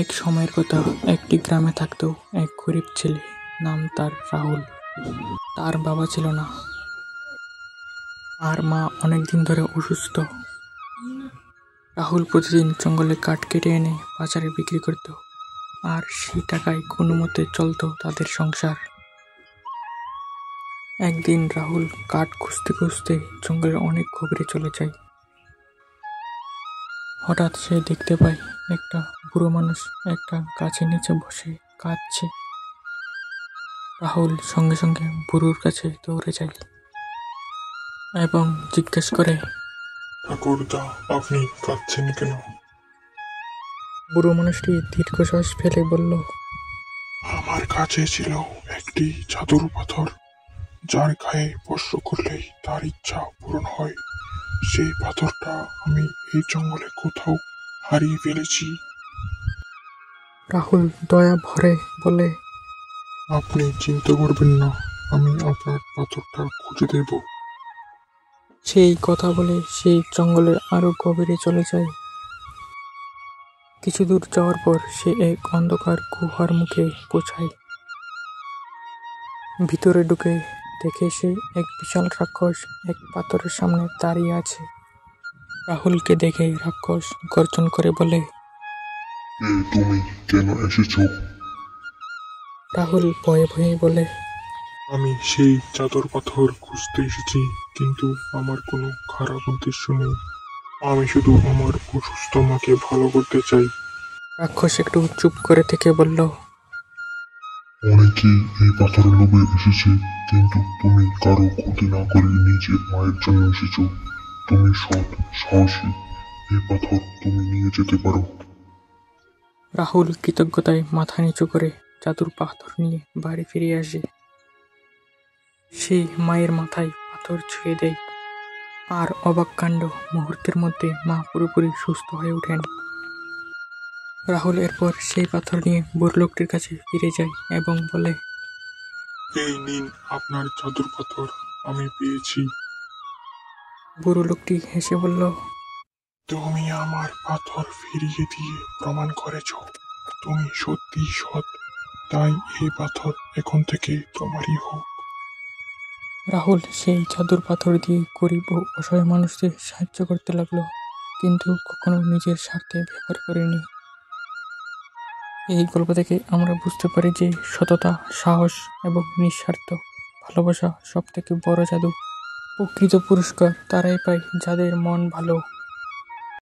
এক সময়ের কথা, একটি গ্রামে থাকতো এক গরিব ছেলে, নাম তার রাহুল। তার বাবা ছিল না, আর মা অনেকদিন ধরে অসুস্থ। রাহুল প্রতিদিন জঙ্গলে কাঠ কেটে এনে বাজারে বিক্রি করত, আর সেই টাকায় কোনো মতে চলতো তাদের সংসার। একদিন রাহুল কাঠ খুঁজতে খুঁজতে জঙ্গলের অনেক গভীরে চলে যায়। হঠাৎ সে দেখতে পায় একটা বুড়ো মানুষ একটা গাছের নিচে বসে কাঁদছে। রাহুল সঙ্গে সঙ্গে বুড়োর কাছে দৌড়ে যায় এবং জিজ্ঞেস করে, ঠাকুরদা, আপনি কাঁদছেন কেন? বুড়ো মানুষটি দীর্ঘশ্বাস ফেলে বলল, আমার কাছে ছিল একটি জাদুর পাথর, যার গায়ে স্পর্শ করলেই তার ইচ্ছা পূরণ হয়। সেই পাথরটা আমি এই জঙ্গলে কোথাও হারিয়ে ফেলেছি। রাহুল দয়া ভরে বলে, আপনি চিন্তা করবেন না, আমি আপনার পাথরটা খুঁজে দেব। সেই কথা বলে সেই জঙ্গলের আরো গভীরে চলে যায়। কিছু দূর যাওয়ার পর সে এক অন্ধকার গুহার মুখে পৌঁছায়। ভিতরে ঢুকে দেখে সে এক বিশাল রাক্ষস এক পাথরের সামনে দাঁড়িয়ে আছে। রাহুলকে দেখে রাক্ষস গর্জন করে বলে, তুমি কেন এসেছো? রাহুল ভয়ে ভয়ে বলে, আমি সেই জাদুর পাথর খুঁজতে এসেছি, কিন্তু আমার কোনো খারাপ উদ্দেশ্য নেই। আমি শুধু আমার অসুস্থ মাকে ভালো করতে চাই। রাক্ষস একটু চুপ করে থেকে বলল, অনেকেই এই পাথরের লোভে এসেছে, কিন্তু তুমি কারো ক্ষতি না করে নিজের মায়ের জন্য এসেছো। তুমি সৎ, সাহসী। এই পাথর তুমি নিয়ে যেতে পারো। রাহুল কৃতজ্ঞতায় মাথা নিচু করে জাদুর পাথর নিয়ে বাড়ি ফিরে আসে। সেই মায়ের মাথায় পাথর ছুঁয়ে দেয়, আর অবাক কাণ্ড, মুহূর্তের মধ্যে মা পুরোপুরি সুস্থ হয়ে ওঠেন। রাহুল এরপর সেই পাথর নিয়ে বুড়ো লোকটির কাছে ফিরে যায় এবং বলে, এই নিন আপনার জাদুর পাথর, আমি পেয়েছি। বুড়ো লোকটি হেসে বলল, তুমি আমার পাথর ফিরিয়ে দিয়ে প্রমাণ করেছো তুমি সত্যি সৎ। তাই এই পাথর এখন থেকে তোমারই হোক। রাহুল সেই জাদুর পাথর দিয়ে গরিব ও অসহায় মানুষদের সাহায্য করতে লাগলো, কিন্তু কখনো নিজের স্বার্থে ব্যবহার করেনি। এই গল্প থেকে আমরা বুঝতে পারি যে সততা, সাহস এবং নিঃস্বার্থ ভালোবাসা সব থেকে বড় জাদু। প্রকৃত পুরস্কার তারাই পায় যাদের মন ভালো।